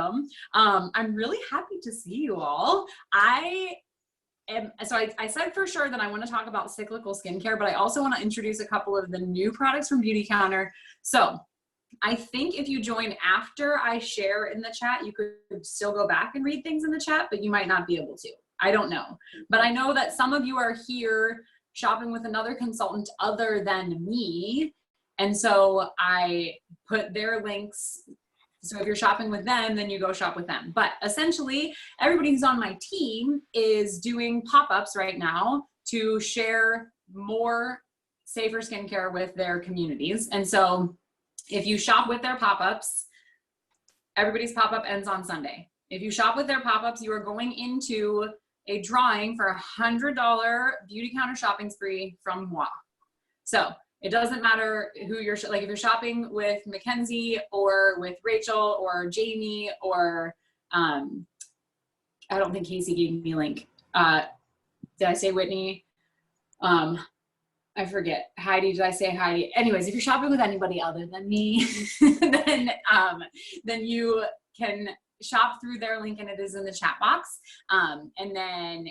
welcome. I'm really happy to see you all. I said for sure that I want to talk about cyclical skincare, but I also want to introduce a couple of the new products from Beauty Counter. So I think if you join after I share in the chat, you could still go back and read things in the chat, but you might not be able to. I don't know. But I know that some of you are here shopping with another consultant other than me. And so I put their links. So if you're shopping with them, then you go shop with them. But essentially, everybody who's on my team is doing pop-ups right now to share more safer skincare with their communities. And so if you shop with their pop-ups, everybody's pop-up ends on Sunday. If you shop with their pop-ups, you are going into a drawing for $100 Beauty Counter shopping spree from moi. So it doesn't matter who you're, like if you're shopping with Mackenzie or with Rachel or Jamie or, I don't think Casey gave me a link. Did I say Whitney? I forget. Heidi, did I say Heidi? Anyways, if you're shopping with anybody other than me, then you can shop through their link and it is in the chat box. And then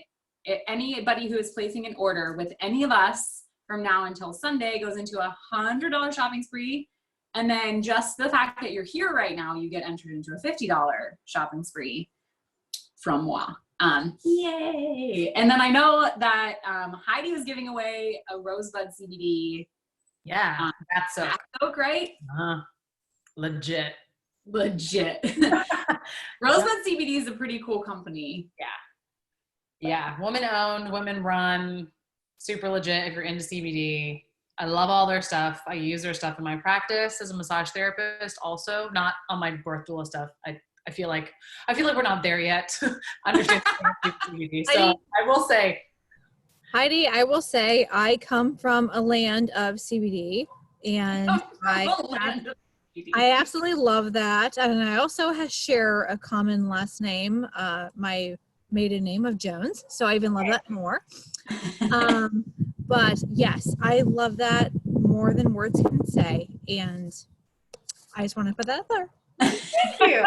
anybody who is placing an order with any of us from now until Sunday goes into $100 shopping spree. And then just the fact that you're here right now, you get entered into a $50 shopping spree from moi. Yay. And then I know that Heidi was giving away a Rosebud CBD. Yeah, that's so great. Legit. Rosebud CBD is a pretty cool company. Yeah, woman owned, women run, super legit if you're into CBD. I love all their stuff. I use their stuff in my practice as a massage therapist, also not on my birth doula stuff. I feel like we're not there yet. Understand CBD. So I will say, Heidi, I will say I come from a land of CBD, and I absolutely love that. And I also share a common last name, my maiden name of Jones. So I even love that more. But yes, I love that more than words can say. And I just want to put that out there. Thank you.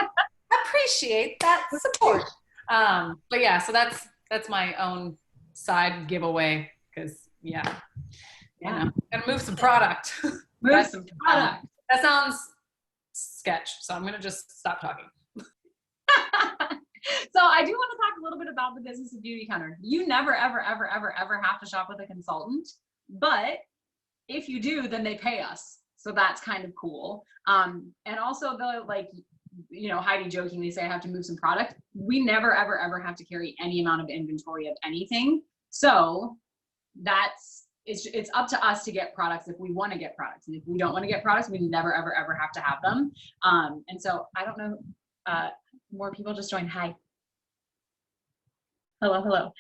Appreciate that support. But yeah, so that's my own side giveaway because you know, gotta move some product. That sounds sketch, so I'm gonna just stop talking. So I do want to talk a little bit about the business of Beauty Counter. You never, ever, ever, ever, ever have to shop with a consultant, but if you do, then they pay us. So that's kind of cool. And also Heidi jokingly say I have to move some product. We never, ever, ever have to carry any amount of inventory of anything. So it's up to us to get products if we want to get products. And if we don't want to get products, we never, ever, ever have to have them. And so I don't know, more people just joined. Hi. Hello.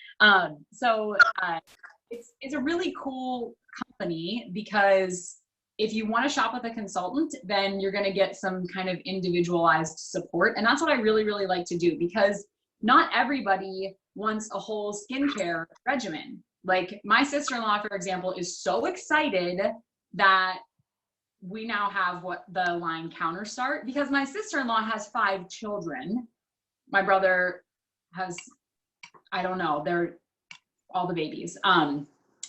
It's a really cool company because if you want to shop with a consultant, then you're going to get some kind of individualized support. And that's what I really, really like to do because not everybody wants a whole skincare regimen. Like my sister-in-law, for example, is so excited that we now have the line Counter Start because my sister-in-law has 5 children. My brother has, I don't know, they're all the babies.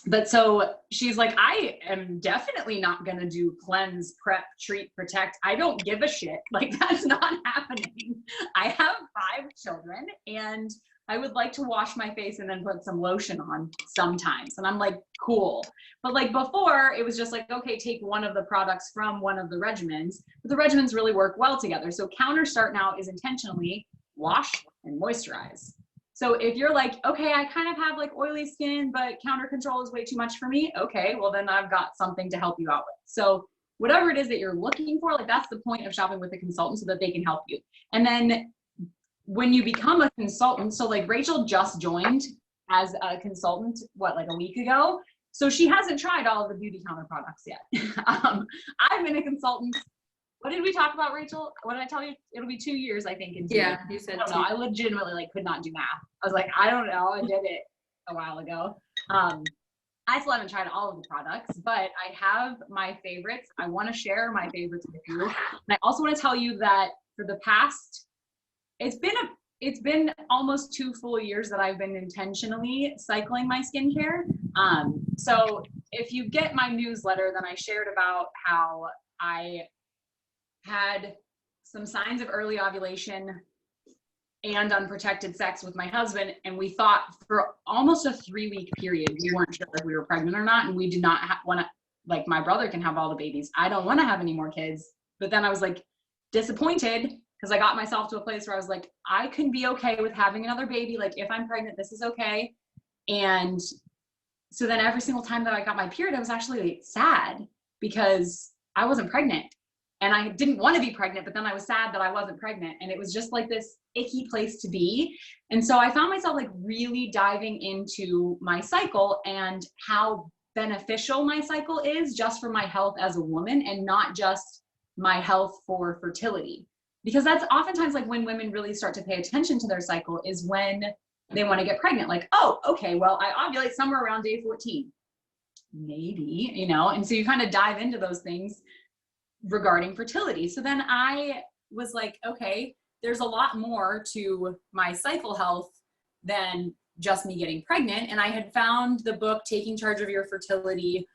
But so she's like, I am definitely not going to do cleanse, prep, treat, protect. I don't give a shit. Like that's not happening. I have 5 children and I would like to wash my face and then put some lotion on sometimes. And I'm like, cool. But like before it was just like, okay, take one of the products from one of the regimens, but the regimens really work well together. So Counter Start now is intentionally wash and moisturize. So if you're like, okay, I kind of have like oily skin, but counter control is way too much for me. Okay, well then I've got something to help you out with. So whatever it is that you're looking for, like that's the point of shopping with a consultant so that they can help you. And then when you become a consultant, so like Rachel just joined as a consultant, like a week ago. So she hasn't tried all of the Beauty Counter products yet. I've been a consultant. What did we talk about, Rachel? What did I tell you? It'll be 2 years, I think. Yeah, you said I don't know. I legitimately could not do math. I was like, I don't know. I did it a while ago. I still haven't tried all of the products, but I have my favorites. I want to share my favorites with you. And I also want to tell you that for the past, it's been almost 2 full years that I've been intentionally cycling my skincare. So if you get my newsletter, then I shared about how I had some signs of early ovulation and unprotected sex with my husband, and we thought for almost a 3-week period we weren't sure if we were pregnant or not, and we did not want to, like, my brother can have all the babies, I don't want to have any more kids. But then I was like disappointed because I got myself to a place where I was like, I can be okay with having another baby, like if I'm pregnant, this is okay. And so then every single time that I got my period, I was actually sad because I wasn't pregnant. And I didn't want to be pregnant, but then I was sad that I wasn't pregnant. And it was just like this icky place to be. And so I found myself like really diving into my cycle and how beneficial my cycle is just for my health as a woman and not just my health for fertility. Because that's oftentimes like when women really start to pay attention to their cycle is when they want to get pregnant. Like, oh, okay, well, I ovulate somewhere around day 14. Maybe, you know, and so you kind of dive into those things regarding fertility. So then I was like, okay, there's a lot more to my cycle health than just me getting pregnant. And I had found the book Taking Charge of Your Fertility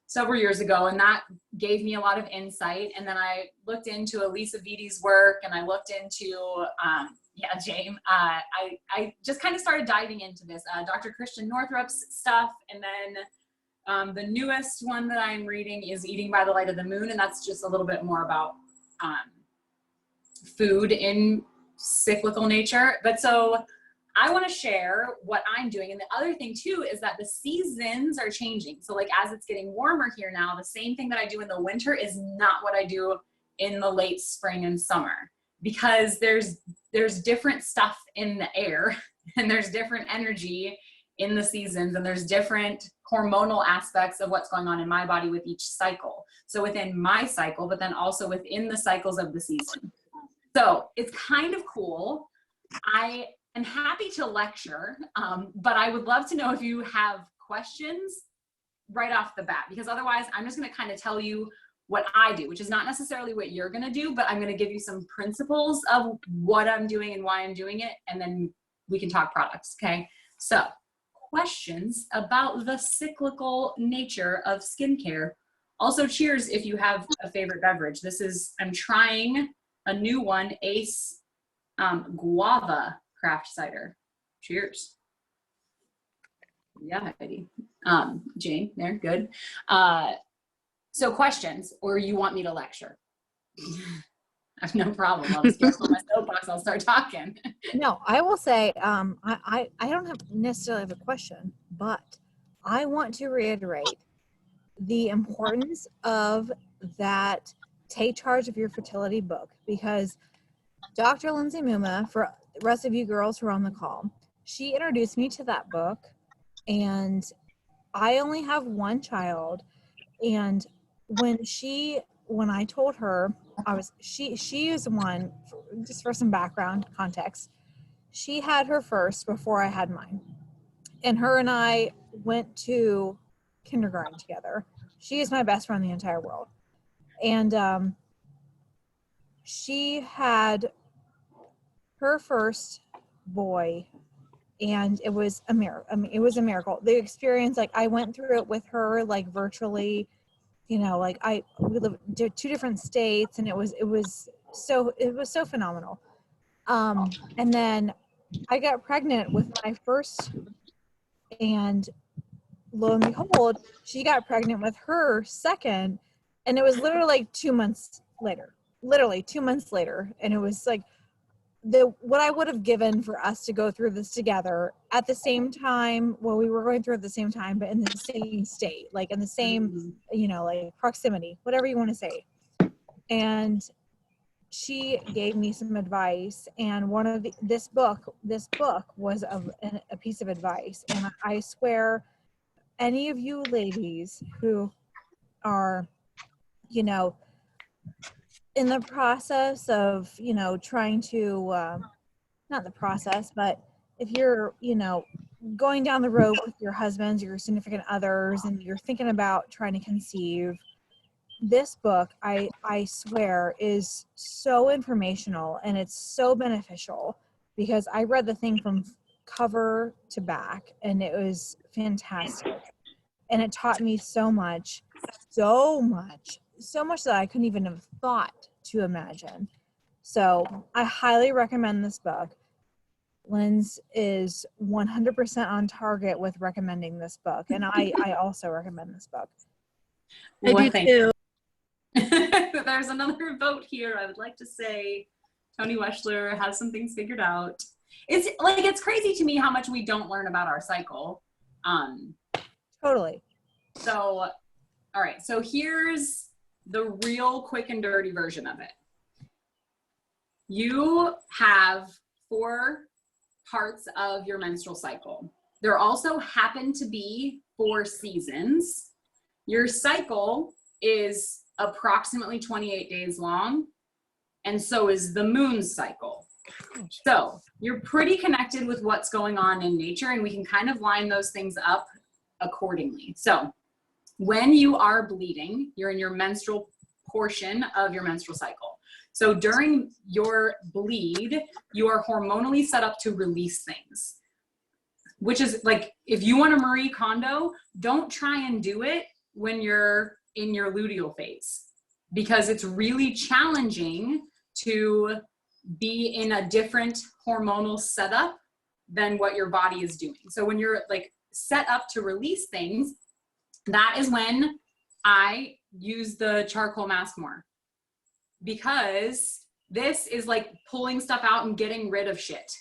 several years ago, and that gave me a lot of insight. And then I looked into Elisa Vitti's work, and I looked into James. I just kind of started diving into this, Dr. Christian Northrup's stuff, and then the newest one that I'm reading is Eating by the Light of the Moon, and that's just a little bit more about food in cyclical nature. But so I want to share what I'm doing. And the other thing too is that the seasons are changing. So like as it's getting warmer here now, the same thing that I do in the winter is not what I do in the late spring and summer, because there's different stuff in the air and there's different energy in the seasons, and there's different hormonal aspects of what's going on in my body with each cycle. So within my cycle, but then also within the cycles of the season. So it's kind of cool. I am happy to lecture, but I would love to know if you have questions right off the bat, because otherwise I'm just going to kind of tell you what I do, which is not necessarily what you're going to do, but I'm going to give you some principles of what I'm doing and why I'm doing it, and then we can talk products, okay? So questions about the cyclical nature of skincare. Also, cheers if you have a favorite beverage. I'm trying a new one, Ace Guava Craft Cider. Cheers. Yeah, Heidi. Jane, there, good. So questions, or you want me to lecture? I have no problem. I'll just get on my soapbox. I'll start talking. No, I will say, I don't necessarily have a question, but I want to reiterate the importance of that Take Charge of Your Fertility book, because Dr. Lindsay Muma, for the rest of you girls who are on the call, she introduced me to that book, and I only have one child, and when I told her, she is one, just for some background context, she had her first before I had mine, and her and I went to kindergarten together. She is my best friend in the entire world, and she had her first boy, and it was a miracle. I mean, it was a miracle. The experience, like, I went through it with her, like, virtually. You know, like we lived in 2 different states, and it was so phenomenal. And then I got pregnant with my first, and lo and behold, she got pregnant with her second, and it was literally like 2 months later. Literally 2 months later, and it was like what I would have given for us to go through this together at the same time. Well, we were going through at the same time, but in the same state, like in the same, you know, like proximity, whatever you want to say. And she gave me some advice, and this book was a piece of advice. And I swear, any of you ladies who are, you know, in the process of, you know, trying to, not the process, but if you're, you know, going down the road with your husbands or your significant others, and you're thinking about trying to conceive, this book, I swear, is so informational and it's so beneficial because I read the thing from cover to back and it was fantastic. And it taught me so much that I couldn't even have thought to imagine. So I highly recommend this book. Lynn's is 100% on target with recommending this book. And I also recommend this book. I do too. There's another vote here. I would like to say Tony Weschler has some things figured out. It's crazy to me how much we don't learn about our cycle. Totally. So, all right. So here's the real quick and dirty version of it. You have 4 parts of your menstrual cycle. There also happen to be 4 seasons. Your cycle is approximately 28 days long, and so is the moon's cycle. So you're pretty connected with what's going on in nature, and we can kind of line those things up accordingly. So when you are bleeding, you're in your menstrual portion of your menstrual cycle. So during your bleed, you are hormonally set up to release things, which is like, if you want a Marie Kondo, don't try and do it when you're in your luteal phase, because it's really challenging to be in a different hormonal setup than what your body is doing. So when you're like set up to release things, that is when I use the charcoal mask more, because this is like pulling stuff out and getting rid of shit.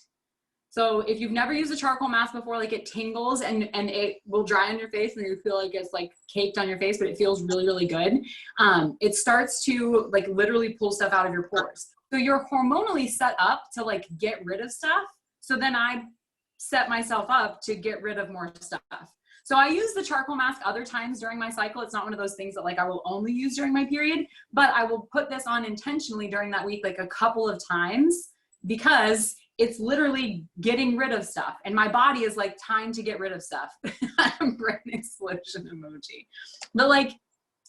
So if you've never used a charcoal mask before, like it tingles and it will dry on your face and you feel like it's like caked on your face, but it feels really, really good. It starts to like literally pull stuff out of your pores. So you're hormonally set up to like get rid of stuff. So then I set myself up to get rid of more stuff. So I use the charcoal mask other times during my cycle. It's not one of those things that like I will only use during my period, but I will put this on intentionally during that week, like a couple of times, because it's literally getting rid of stuff. And my body is like, time to get rid of stuff. Brain explosion emoji. But like,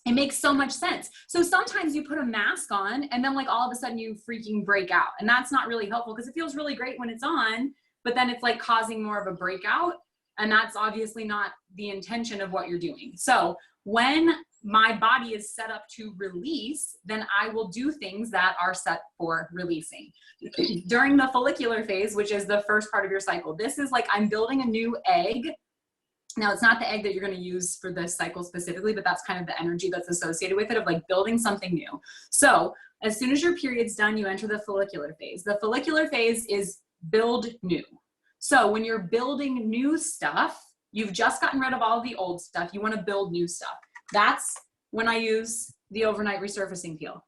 it makes so much sense. So sometimes you put a mask on and then like all of a sudden you freaking break out. And that's not really helpful because it feels really great when it's on, but then it's like causing more of a breakout. And that's obviously not the intention of what you're doing. So when my body is set up to release, then I will do things that are set for releasing. During the follicular phase, which is the first part of your cycle, this is like I'm building a new egg. Now, it's not the egg that you're going to use for this cycle specifically, but that's kind of the energy that's associated with it of like building something new. So as soon as your period's done, you enter the follicular phase. The follicular phase is build new. So when you're building new stuff, you've just gotten rid of all of the old stuff. You want to build new stuff. That's when I use the overnight resurfacing peel.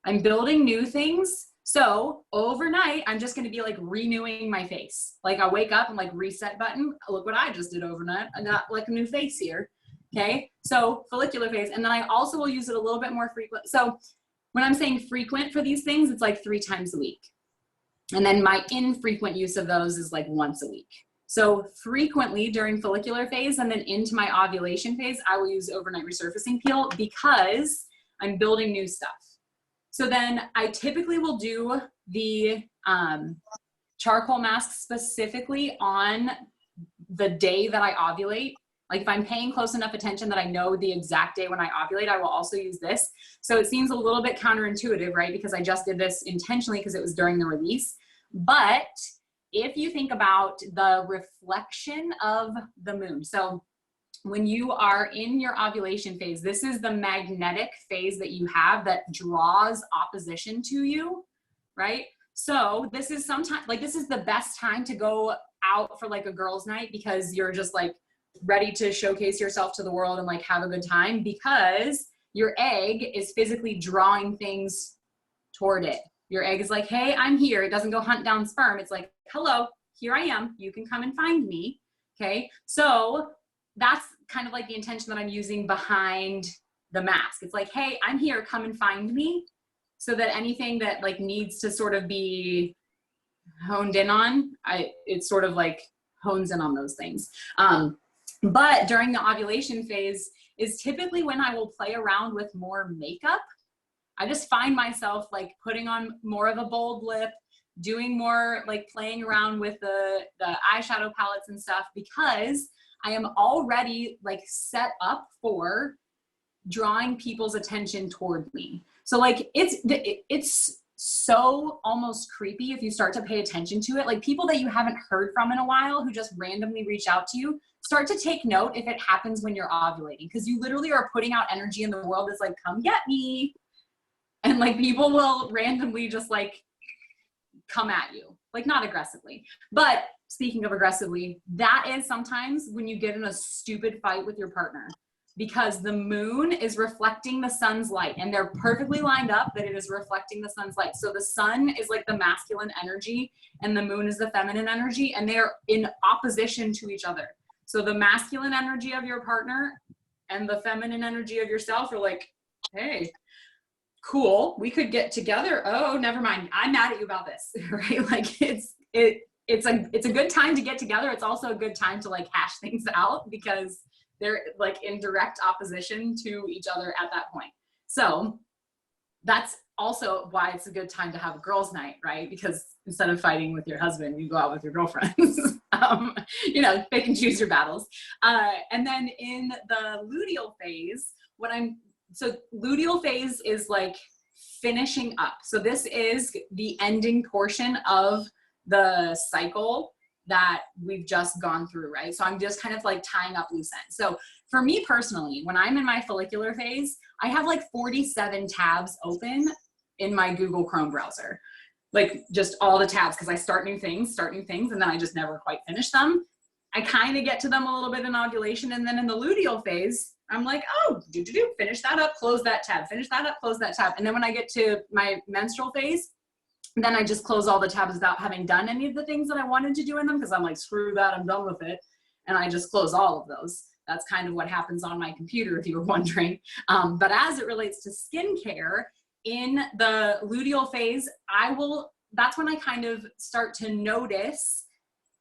I'm building new things. So overnight, I'm just going to be like renewing my face. Like I wake up and like reset button. Look what I just did overnight. I got like a new face here. Okay. So follicular phase. And then I also will use it a little bit more frequent. So when I'm saying frequent for these things, it's like 3 times a week. And then my infrequent use of those is like once a week. So frequently during follicular phase and then into my ovulation phase, I will use overnight resurfacing peel because I'm building new stuff. So then I typically will do the charcoal mask specifically on the day that I ovulate. Like if I'm paying close enough attention that I know the exact day when I ovulate, I will also use this. So it seems a little bit counterintuitive, right? Because I just did this intentionally because it was during the release. But if you think about the reflection of the moon, so when you are in your ovulation phase, this is the magnetic phase that you have that draws opposition to you, right? So this is sometimes like, this is the best time to go out for like a girls' night because you're just like ready to showcase yourself to the world and like have a good time because your egg is physically drawing things toward it. Your egg is like, hey, I'm here. It doesn't go hunt down sperm. It's like, hello, here I am. You can come and find me. Okay. So that's kind of like the intention that I'm using behind the mask. It's like, hey, I'm here. Come and find me. So that anything that like needs to sort of be honed in on, it sort of like hones in on those things. But during the ovulation phase, is typically when I will play around with more makeup. I just find myself like putting on more of a bold lip, doing more like playing around with the eyeshadow palettes and stuff, because I am already like set up for drawing people's attention toward me. So like it's so almost creepy if you start to pay attention to it. Like people that you haven't heard from in a while who just randomly reach out to you, start to take note if it happens when you're ovulating, because you literally are putting out energy in the world that's like, come get me. And like people will randomly just like come at you, like not aggressively. But speaking of aggressively, that is sometimes when you get in a stupid fight with your partner, because the moon is reflecting the sun's light, and they're perfectly lined up that it is reflecting the sun's light. So the sun is like the masculine energy and the moon is the feminine energy, and they're in opposition to each other. So the masculine energy of your partner and the feminine energy of yourself are like, hey, cool, we could get together. Oh, never mind, I'm mad at you about this, right? Like it's a good time to get together. It's also a good time to like hash things out, because they're like in direct opposition to each other at that point. So that's also why it's a good time to have a girls' night, right? Because instead of fighting with your husband, you go out with your girlfriends. You know, pick and choose your battles. And then in the luteal phase, so luteal phase is like finishing up. So this is the ending portion of the cycle that we've just gone through, right? So I'm just kind of like tying up loose ends. So for me personally, when I'm in my follicular phase, I have like 47 tabs open in my Google Chrome browser, like just all the tabs, because I start new things, and then I just never quite finish them. I kind of get to them a little bit in ovulation, and then in the luteal phase, I'm like, oh, finish that up, close that tab, finish that up, close that tab. And then when I get to my menstrual phase, then I just close all the tabs without having done any of the things that I wanted to do in them, because I'm like, screw that, I'm done with it. And I just close all of those. That's kind of what happens on my computer, if you were wondering. But as it relates to skincare, in the luteal phase, that's when I kind of start to notice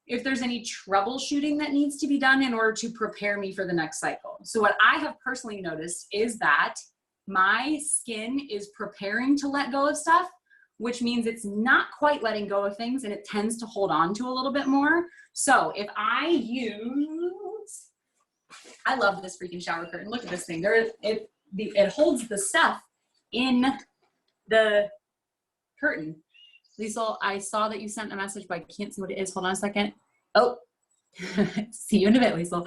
if there's any troubleshooting that needs to be done in order to prepare me for the next cycle. So what I have personally noticed is that my skin is preparing to let go of stuff, which means it's not quite letting go of things, and it tends to hold on to a little bit more. So if I love this freaking shower curtain. Look at this thing. It holds the stuff in the curtain. Liesl, I saw that you sent a message, but I can't see what it is. Hold on a second. Oh, see you in a bit, Liesl.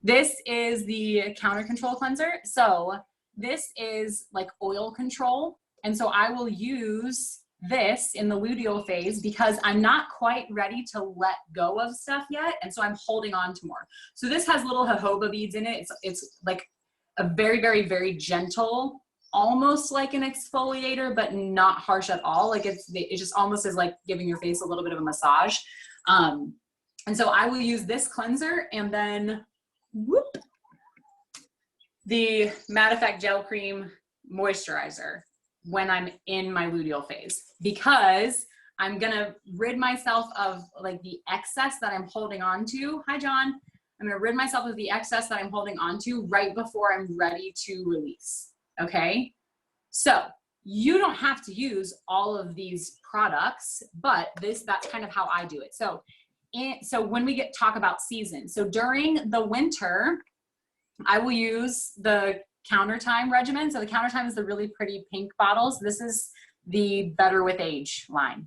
This is the counter control cleanser. So this is like oil control. And so I will use this in the luteal phase because I'm not quite ready to let go of stuff yet. And so I'm holding on to more. So this has little jojoba beads in it. It's like a very, very, very gentle, almost like an exfoliator, but not harsh at all. Like it just almost is like giving your face a little bit of a massage. And so I will use this cleanser and then the Matte Effect Gel Cream Moisturizer when I'm in my luteal phase, because I'm gonna rid myself of like the excess that I'm holding on to. Hi, John. I'm gonna rid myself of the excess that I'm holding on to right before I'm ready to release, okay? So you don't have to use all of these products, but that's kind of how I do it. So when we talk about season, so during the winter, I will use the Counter Time regimen. So the Counter Time is the really pretty pink bottles. This is the Better with Age line.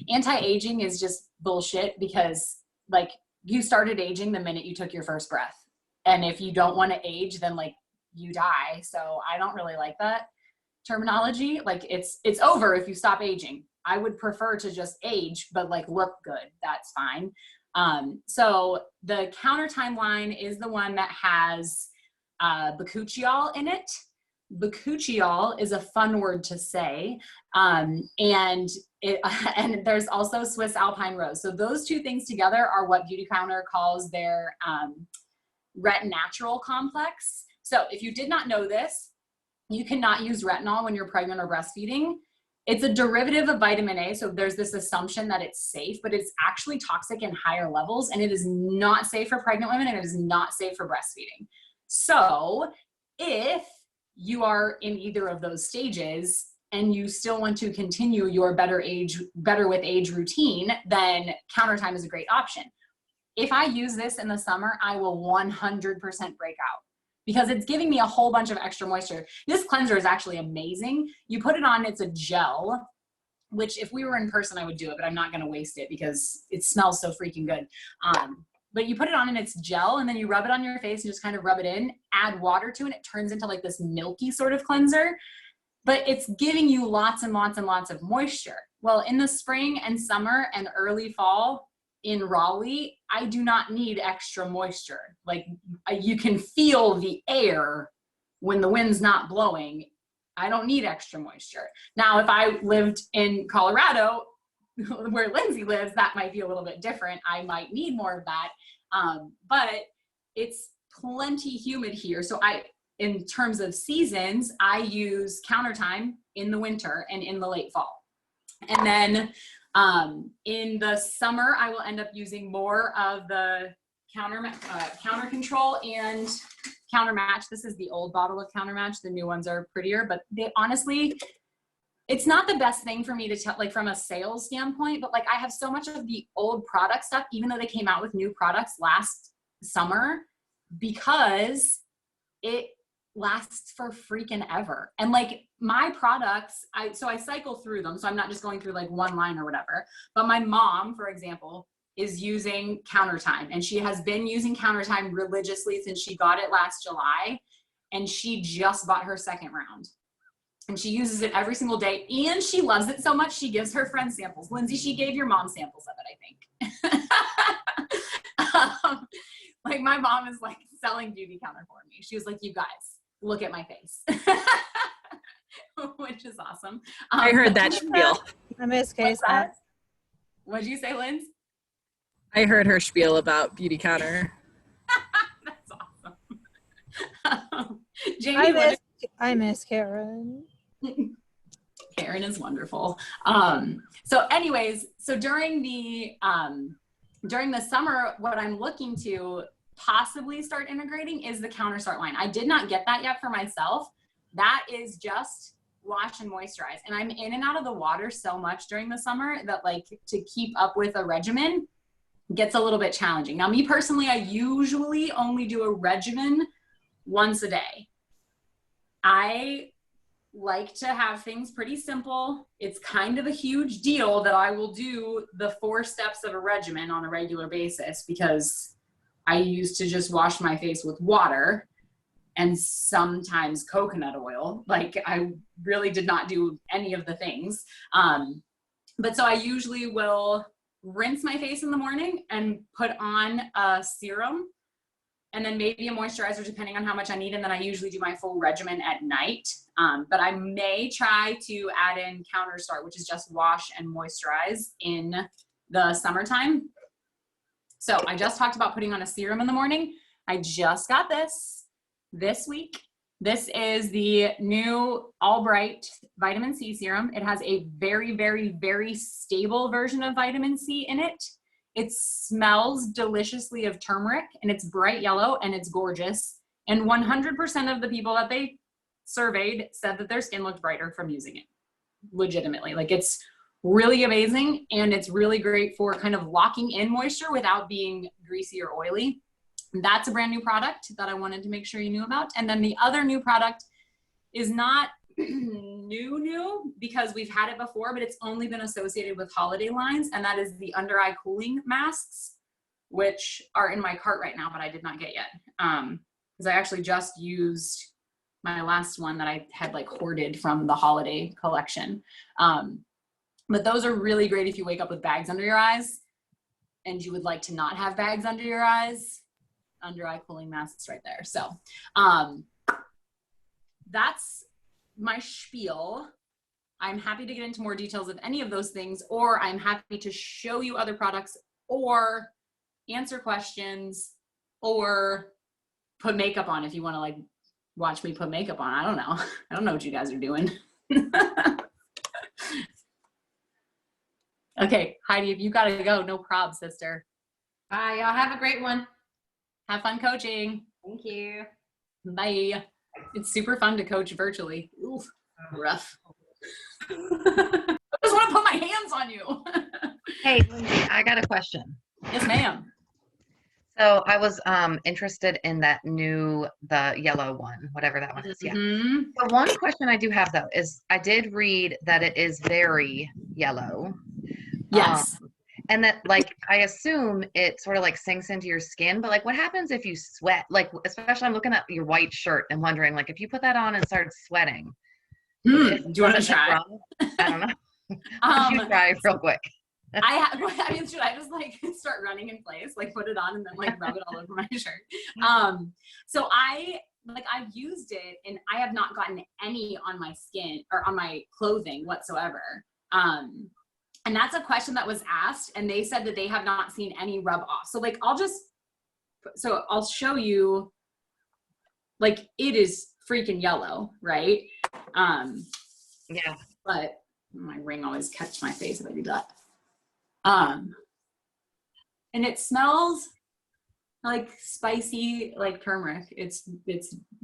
Anti-aging is just bullshit because like you started aging the minute you took your first breath. And if you don't want to age, then like you die. So I don't really like that terminology. Like it's over if you stop aging. I would prefer to just age, but like look good. That's fine. So the Counter Time line is the one that has bakuchiol in it. Bakuchiol is a fun word to say. And there's also Swiss Alpine Rose. So those two things together are what Beauty Counter calls their retinatural complex. So if you did not know this, you cannot use retinol when you're pregnant or breastfeeding. It's a derivative of vitamin A. So there's this assumption that it's safe, but it's actually toxic in higher levels, and it is not safe for pregnant women, and it is not safe for breastfeeding. So if you are in either of those stages and you still want to continue your better with age routine, then Counter Time is a great option. If I use this in the summer, I will 100% break out because it's giving me a whole bunch of extra moisture. This cleanser is actually amazing. You put it on, it's a gel, which if we were in person, I would do it, but I'm not gonna waste it because it smells so freaking good. But you put it on and it's gel, and then you rub it on your face and just kind of rub it in, add water to it, it turns into like this milky sort of cleanser, but it's giving you lots and lots and lots of moisture. Well, in the spring and summer and early fall in Raleigh, I do not need extra moisture. Like you can feel the air when the wind's not blowing. I don't need extra moisture. Now, if I lived in Colorado, where Lindsay lives, that might be a little bit different. I might need more of that. But it's plenty humid here. So in terms of seasons, I use Counter Time in the winter and in the late fall. And then in the summer, I will end up using more of the Counter Control and Counter Match. This is the old bottle of Counter Match. The new ones are prettier, but they honestly, it's not the best thing for me to tell, like from a sales standpoint, but like I have so much of the old product stuff, even though they came out with new products last summer, because it lasts for freaking ever. And like my products, I cycle through them. So I'm not just going through like one line or whatever, but my mom, for example, is using Counter Time, and she has been using Counter Time religiously since she got it last July, and she just bought her second round. And she uses it every single day, and she loves it so much she gives her friends samples. Lindsay, she gave your mom samples of it, I think. Like my mom is like selling Beauty Counter for me. She was like, you guys, look at my face. Which is awesome. I heard that spiel. I miss Case. What'd you say, Linz? I heard her spiel about Beauty Counter. That's awesome. Jamie, I miss Karen. Karen is wonderful. So anyways, so during the summer, what I'm looking to possibly start integrating is the Counter Start line. I did not get that yet for myself. That is just wash and moisturize. And I'm in and out of the water so much during the summer that like to keep up with a regimen gets a little bit challenging. Now, me personally, I usually only do a regimen once a day. I like to have things pretty simple. It's kind of a huge deal that I will do the 4 steps of a regimen on a regular basis because I used to just wash my face with water and sometimes coconut oil. Like I really did not do any of the things. But so I usually will rinse my face in the morning and put on a serum and then maybe a moisturizer depending on how much I need. And then I usually do my full regimen at night. But I may try to add in Counter Start, which is just wash and moisturize in the summertime. So I just talked about putting on a serum in the morning. I just got this week. This is the new All Bright vitamin C serum. It has a very, very, very stable version of vitamin C in it. It smells deliciously of turmeric, and it's bright yellow, and it's gorgeous. And 100% of the people that they surveyed said that their skin looked brighter from using it. Legitimately. Like it's really amazing, and it's really great for kind of locking in moisture without being greasy or oily. That's a brand new product that I wanted to make sure you knew about. And then the other new product is not new because we've had it before, but it's only been associated with holiday lines. And that is the under eye cooling masks, which are in my cart right now, but I did not get yet. Because I actually just used my last one that I had like hoarded from the holiday collection. But those are really great if you wake up with bags under your eyes and you would like to not have bags under your eyes. Under eye cooling masks right there. So that's my spiel. I'm happy to get into more details of any of those things, or I'm happy to show you other products or answer questions or put makeup on if you want to like watch me put makeup on. I don't know. I don't know what you guys are doing. Okay, Heidi, if you gotta go, no prob, sister. Bye, y'all have a great one. Have fun coaching. Thank you. Bye. It's super fun to coach virtually. Oof, rough. I just want to put my hands on you. Hey, Lindsay, I got a question. Yes, ma'am. So I was interested in the yellow one, whatever that one is. Yeah. Mm-hmm. The one question I do have though is I did read that it is very yellow. Yes. And that, like, I assume it sort of like sinks into your skin, but like what happens if you sweat? Like, especially I'm looking at your white shirt and wondering, like, if you put that on and started sweating, Do you want to try? I don't know. You try real quick. Should I just like start running in place, like put it on and then like rub it all over my shirt? So I've used it and I have not gotten any on my skin or on my clothing whatsoever. And that's a question that was asked and they said that they have not seen any rub off. So like, I'll show you, like, it is freaking yellow, right? Yeah. But my ring always catches my face if I do that. And it smells like spicy, like turmeric. It's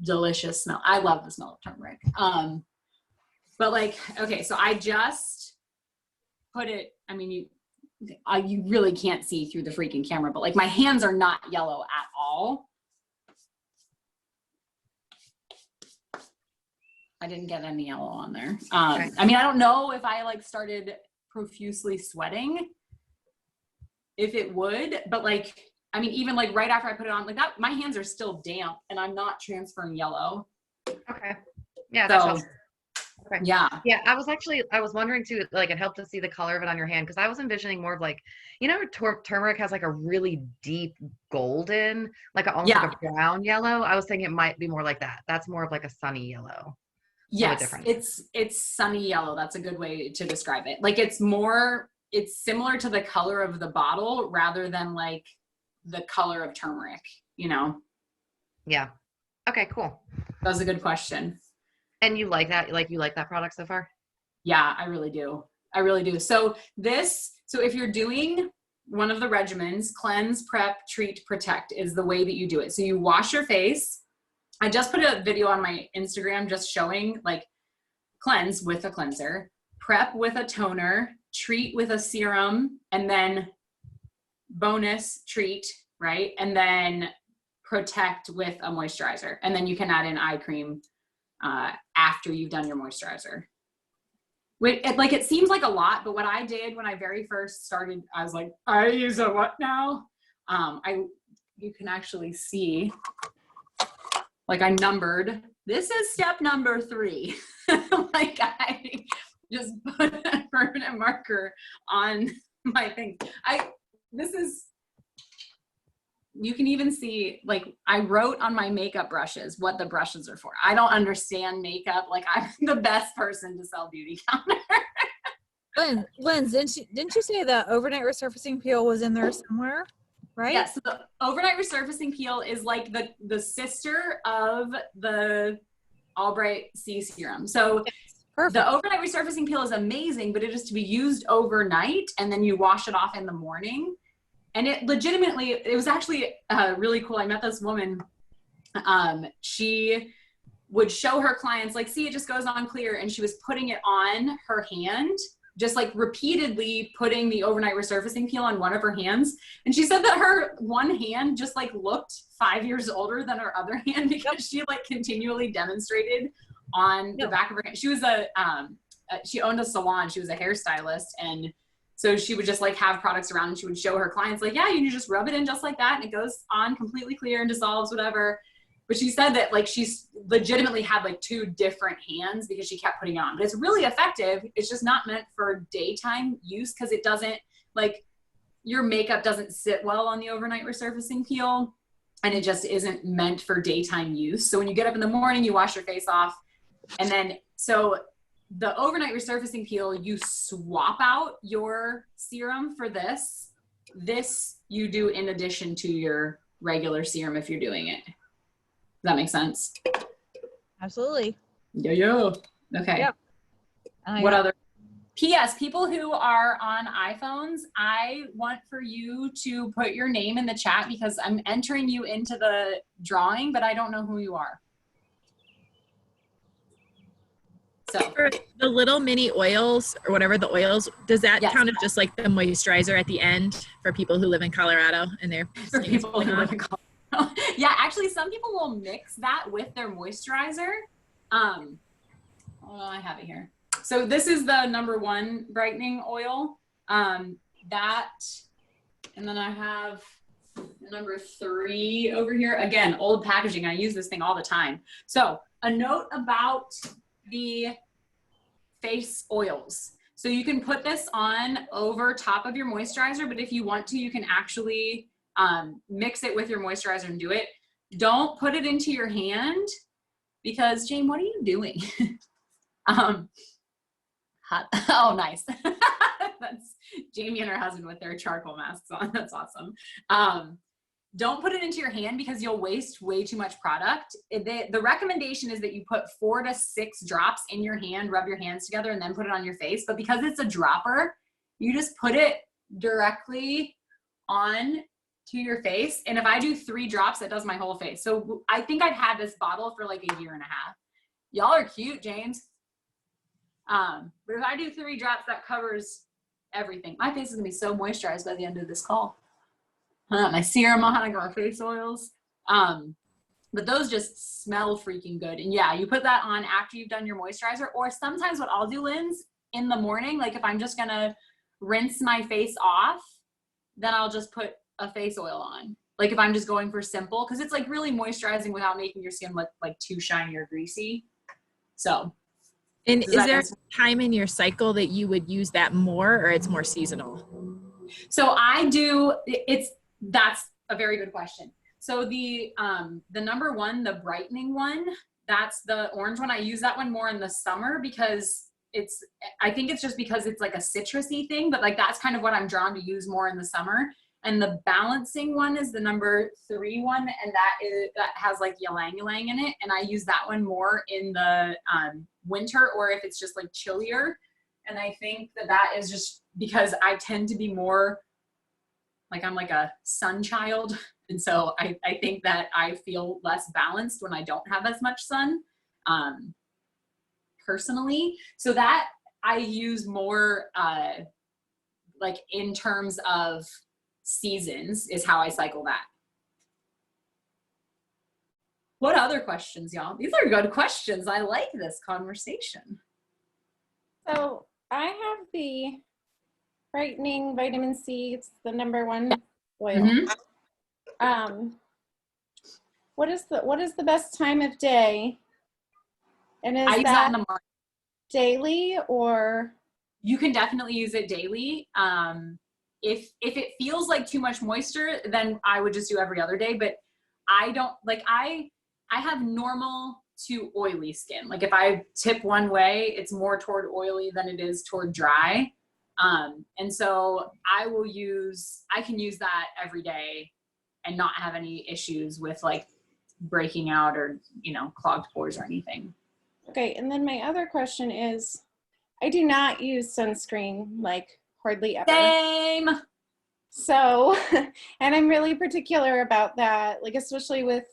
delicious smell. I love the smell of turmeric. But like, okay, so I just put it, I mean, you really can't see through the freaking camera, but like my hands are not yellow at all. I didn't get any yellow on there. Okay. I mean, I don't know if I like started profusely sweating, if it would, but like, I mean, even like right after I put it on like that, my hands are still damp and I'm not transferring yellow. Okay. Yeah. So, That's okay. Yeah. Yeah. I was wondering too, like it helped to see the color of it on your hand. Cause I was envisioning more of like, you know, turmeric has like a really deep golden, like almost like a brown yellow. I was thinking it might be more like that. That's more of like a sunny yellow. Yes. It's sunny yellow. That's a good way to describe it. Like it's similar to the color of the bottle rather than like the color of turmeric, you know? Yeah. Okay, cool. That was a good question. And you like that? Like you like that product so far? Yeah, I really do. I really do. So if you're doing one of the regimens, cleanse, prep, treat, protect is the way that you do it. So you wash your face. I just put a video on my Instagram just showing like cleanse with a cleanser, prep with a toner, treat with a serum, and then bonus treat, right? And then protect with a moisturizer. And then you can add in eye cream after you've done your moisturizer. It seems like a lot, but what I did when I very first started, I was like, I use a what now? You can actually see, like I numbered, this is step number 3. Like I just put a permanent marker on my thing. You can even see, like I wrote on my makeup brushes what the brushes are for. I don't understand makeup. Like I'm the best person to sell Beauty Counter. Lynn, didn't you say the overnight resurfacing peel was in there somewhere? Right? Yes. Yeah, so the overnight resurfacing peel is like the sister of the Albright C serum. So Perfect. The overnight resurfacing peel is amazing, but it is to be used overnight and then you wash it off in the morning. And it was actually really cool. I met this woman. She would show her clients, like, see, it just goes on clear. And she was putting it on her hand, just like repeatedly putting the overnight resurfacing peel on one of her hands. And she said that her one hand just like looked 5 years older than her other hand because she like continually demonstrated on the back of her hand. She was she owned a salon. She was a hairstylist. And so she would just like have products around and she would show her clients like, yeah, you just rub it in just like that. And it goes on completely clear and dissolves, whatever. But she said that like she's legitimately had like 2 different hands because she kept putting it on. But it's really effective. It's just not meant for daytime use because it doesn't, like, your makeup doesn't sit well on the overnight resurfacing peel. And it just isn't meant for daytime use. So when you get up in the morning, you wash your face off. And then, so the overnight resurfacing peel, you swap out your serum for this. This you do in addition to your regular serum if you're doing it. Does that make sense? Absolutely. Yeah. Okay. Yep. What other? P.S. People who are on iPhones, I want for you to put your name in the chat because I'm entering you into the drawing, but I don't know who you are. So For the little mini oils or whatever the oils, does that Yes. count as just like the moisturizer at the end for people who live in Colorado and their for skin is people who falling live off? in Colorado. Yeah, actually some people will mix that with their moisturizer. Oh, I have it here. So this is the number 1 brightening oil. That, and then I have number 3 over here. Again, old packaging. I use this thing all the time. So a note about the face oils. So you can put this on over top of your moisturizer, but if you want to, you can actually mix it with your moisturizer and do it. Don't put it into your hand because, Jane, what are you doing? Hot. Oh, nice. That's Jamie and her husband with their charcoal masks on. That's awesome. Don't put it into your hand because you'll waste way too much product. The recommendation is that you put 4 to 6 drops in your hand, rub your hands together, and then put it on your face. But because it's a dropper, you just put it directly on to your face. And if I do 3 drops, that does my whole face. So I think I've had this bottle for like 1.5 years. Y'all are cute, James. But if I do 3 drops, that covers everything. My face is gonna be so moisturized by the end of this call. My serum on, I got my face oils. But those just smell freaking good. And yeah, you put that on after you've done your moisturizer, or sometimes what I'll do, Linz, in the morning, like if I'm just gonna rinse my face off, then I'll just put a face oil on. Like if I'm just going for simple, because it's like really moisturizing without making your skin look like too shiny or greasy. So. And is there a time in your cycle that you would use that more, or it's more seasonal? So I do, that's a very good question. So the number 1, the brightening one, that's the orange one. I use that one more in the summer because I think it's just because it's like a citrusy thing, but like that's kind of what I'm drawn to use more in the summer. And the balancing one is the number 3 one, and that has like ylang ylang in it. And I use that one more in the winter, or if it's just like chillier. And I think that is just because I tend to be more like, I'm like a sun child. And so I think that I feel less balanced when I don't have as much sun, personally. So that I use more like in terms of seasons is how I cycle that. What other questions, y'all? These are good questions. I like this conversation. So I have the brightening vitamin C. It's the number 1 oil. Mm-hmm. What is the best time of day? And is I use that in the morning. Daily, or? You can definitely use it daily. If it feels like too much moisture, then I would just do every other day. But I don't like, I have normal to oily skin. Like if I tip one way, it's more toward oily than it is toward dry. And so I can use that every day and not have any issues with like breaking out or, clogged pores or anything. Okay. And then my other question is, I do not use sunscreen, like hardly ever. Same. So, and I'm really particular about that, like especially with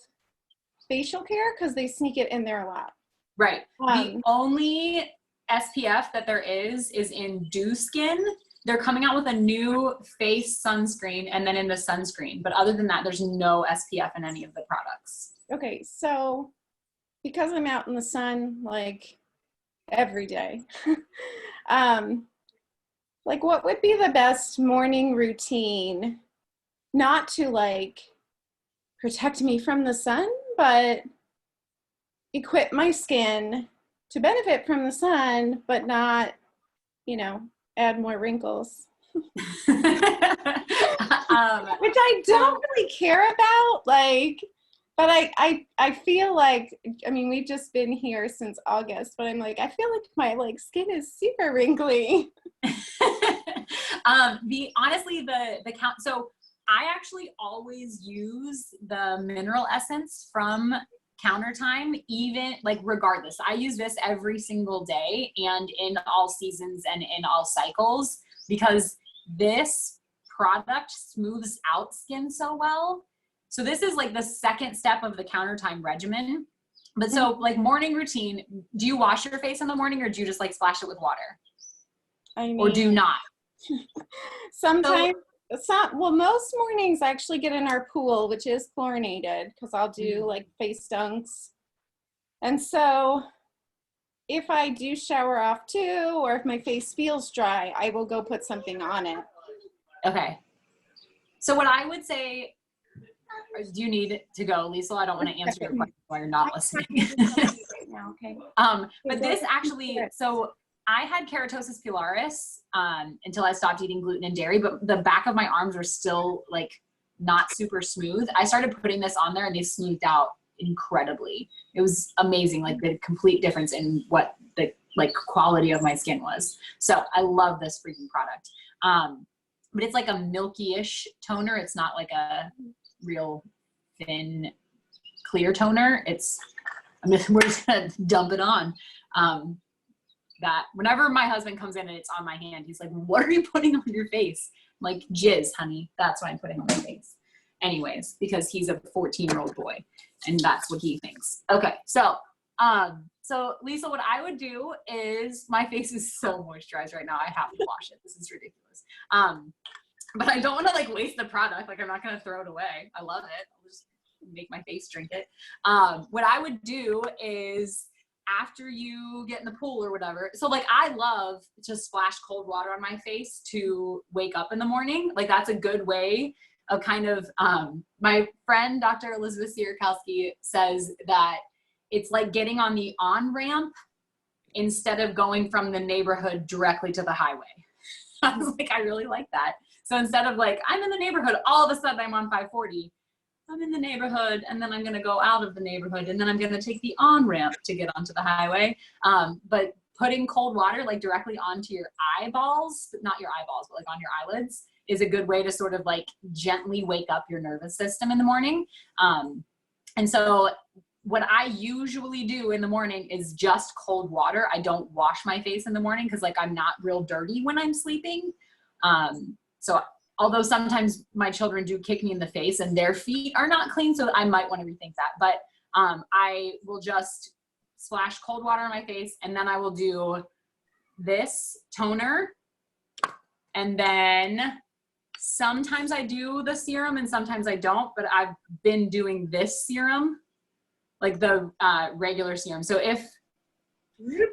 facial care, because they sneak it in there a lot. Right. The only SPF that there is in Dew Skin. They're coming out with a new face sunscreen and then in the sunscreen. But other than that, there's no SPF in any of the products. Okay. So because I'm out in the sun, like every day, like what would be the best morning routine, not to like protect me from the sun, but equip my skin to benefit from the sun, but not, add more wrinkles. Which I don't really care about, but I feel like, we've just been here since August, but I'm like, I feel like my skin is super wrinkly. Honestly, the count. So I actually always use the mineral essence from Counter Time, even regardless. I use this every single day and in all seasons and in all cycles because this product smooths out skin so well. So this is like the second step of the Counter Time regimen. But so like morning routine, do you wash your face in the morning or do you just like splash it with water? I mean, Or do you not? sometimes, well, most mornings I actually get in our pool, which is chlorinated, because I'll do like face dunks. And so if I do shower off too, or if my face feels dry, I will go put something on it. Okay. So what I would say, do you need to go, Lisa? I don't want to answer your question while you're not listening. Right now, okay. But this actually, so I had keratosis pilaris until I stopped eating gluten and dairy, but the back of my arms were still like not super smooth. I started putting this on there and they smoothed out incredibly. It was amazing, like the complete difference in what the like quality of my skin was. So I love this freaking product. But it's like a milky-ish toner. It's not like a real thin, clear toner. We're just gonna dump it on. That whenever my husband comes in and it's on my hand, he's like, what are you putting on your face? I'm like, jizz, honey. That's what I'm putting on my face. Anyways, because he's a 14-year-old boy and that's what he thinks. Okay, so Lisa, what I would do is, my face is so moisturized right now. I have to wash it. This is ridiculous. But I don't want to like waste the product. Like I'm not going to throw it away. I love it. I'll just make my face drink it. What I would do is, after you get in the pool or whatever, so like I love to splash cold water on my face to wake up in the morning. Like that's a good way of kind of, my friend, Dr. Elizabeth Sierkowski, says that it's like getting on the on-ramp instead of going from the neighborhood directly to the highway. I was like, I really like that. So instead of like, I'm in the neighborhood, all of a sudden I'm on 540. I'm in the neighborhood and then I'm going to go out of the neighborhood and then I'm going to take the on-ramp to get onto the highway. But putting cold water like directly onto your eyeballs, not your eyeballs, but like on your eyelids, is a good way to sort of like gently wake up your nervous system in the morning. And so what I usually do in the morning is just cold water. I don't wash my face in the morning because like I'm not real dirty when I'm sleeping. So although sometimes my children do kick me in the face and their feet are not clean, so I might want to rethink that. But I will just splash cold water on my face and then I will do this toner. And then sometimes I do the serum and sometimes I don't, but I've been doing this serum, like the regular serum. So if,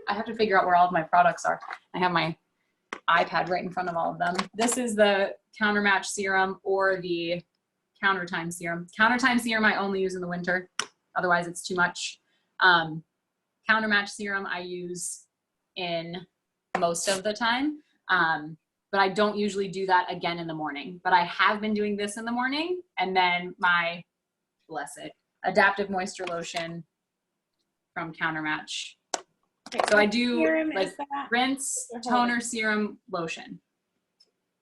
I have to figure out where all of my products are. I have my iPad right in front of all of them. This is the Countermatch serum or the Countertime serum. Countertime serum I only use in the winter. Otherwise it's too much. Countermatch serum I use in most of the time. But I don't usually do that again in the morning. But I have been doing this in the morning, and then my, bless it, Adaptive Moisture Lotion from Countermatch. Okay, So I do serum like is that? rinse, toner, serum, lotion.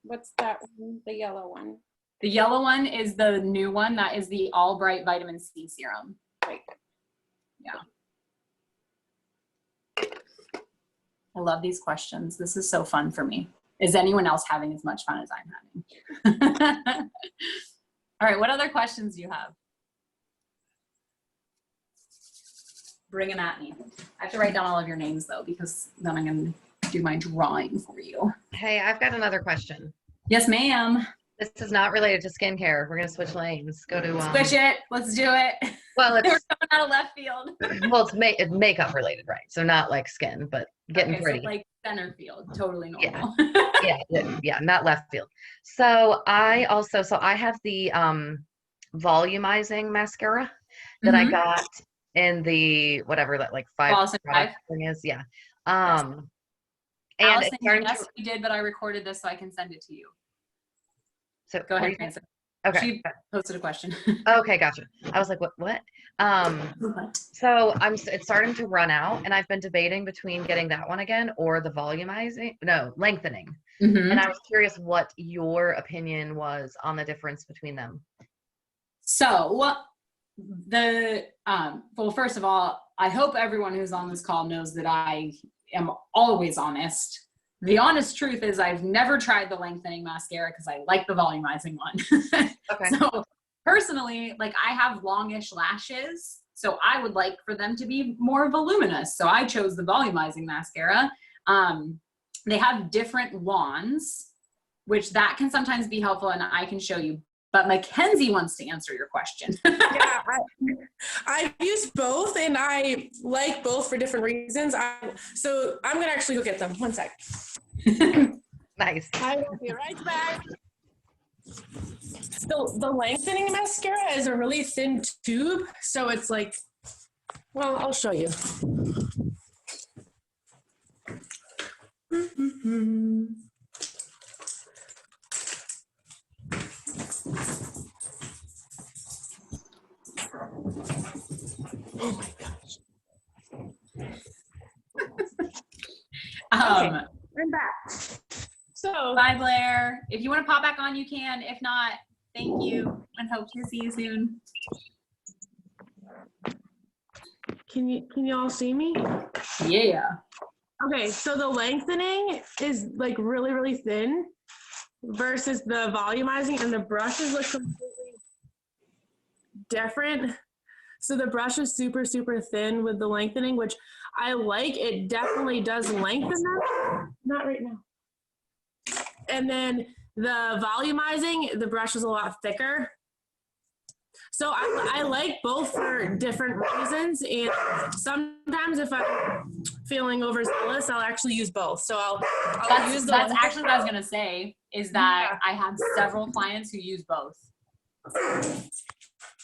What's that one? The yellow one. The yellow one is the new one. That is the All Bright Vitamin C serum. Right. Yeah. I love these questions. This is so fun for me. Is anyone else having as much fun as I'm having? All right, what other questions do you have? Bring them at me. I have to write down all of your names though, because then I'm going to do my drawing for you. Hey, I've got another question. Yes, ma'am. This is not related to skincare. We're going to switch lanes. Go to Switch it. Let's do it. Well, We're it's coming out of left field. well, it's makeup related, right? So not like skin, but getting Okay, pretty. so like center field, totally normal. Yeah, not left field. So I have the volumizing mascara that I got in the whatever that like 5 Boston product 5. thing is. Yeah. Yes. And Allison, it's starting yes, to, we did, but I recorded this so I can send it to you. so Go what ahead, do you think? Francis. Okay. She posted a question. Okay, gotcha. I was like, what? What? So it's starting to run out, and I've been debating between getting that one again or the lengthening. And I was curious what your opinion was on the difference between them. So well, first of all, I hope everyone who's on this call knows that I am always honest. The honest truth is I've never tried the lengthening mascara because I like the volumizing one. Okay. So personally, like I have longish lashes. So I would like for them to be more voluminous. So I chose the volumizing mascara. They have different wands, which that can sometimes be helpful, and I can show you. But Mackenzie wants to answer your question. Yeah, I've used both, and I like both for different reasons. So I'm going to actually go get them. One sec. Nice. I will be right back. So the lengthening mascara is a really thin tube. So it's like, well, I'll show you. Oh my gosh. Okay, I'm back. So Bye, Blair. If you want to pop back on, you can. If not, thank you, and hope to see you soon. can you all see me? Yeah. Okay, so the lengthening is like really, really thin versus the volumizing, and the brushes look completely different. So the brush is super, super thin with the lengthening, which I like. It definitely does lengthen them. Not right now. And then the volumizing, the brush is a lot thicker. So I like both for different reasons. And sometimes if I'm feeling overzealous, I'll actually use both. So I'll use the That's actually what I was going to say, is that I have several clients who use both.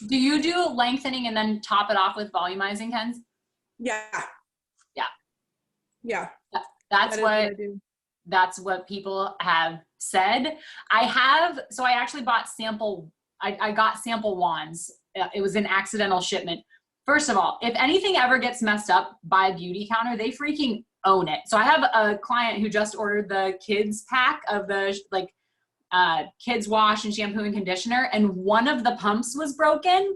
Do you do lengthening and then top it off with volumizing, Kens? Yeah. Yeah. Yeah. That's what people have said. So I actually bought I got sample wands. It was an accidental shipment. First of all, if anything ever gets messed up by Beauty Counter, they freaking own it. So I have a client who just ordered the kids pack of the kids wash and shampoo and conditioner, and one of the pumps was broken.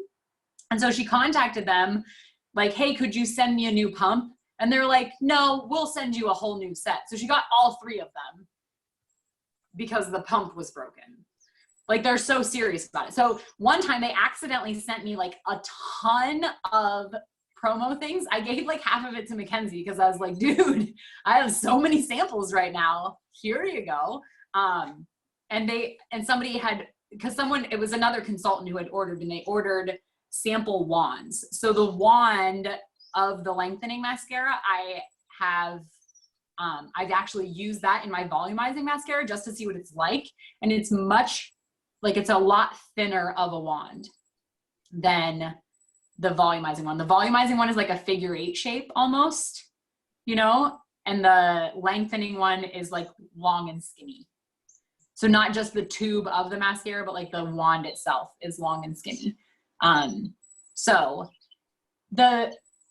And so she contacted them like, hey, could you send me a new pump? And they're like, no, we'll send you a whole new set. So she got all three of them because the pump was broken. Like, they're so serious about it. So one time they accidentally sent me like a ton of promo things. I gave like half of it to Mackenzie because I was like, dude, I have so many samples right now. Here you go. And somebody had, it was another consultant who had ordered, and they ordered sample wands. So the wand of the lengthening mascara, I've actually used that in my volumizing mascara just to see what it's like. And it's it's a lot thinner of a wand than the volumizing one. The volumizing one is like a figure 8 shape almost, and the lengthening one is like long and skinny. So not just the tube of the mascara, but like the wand itself is long and skinny.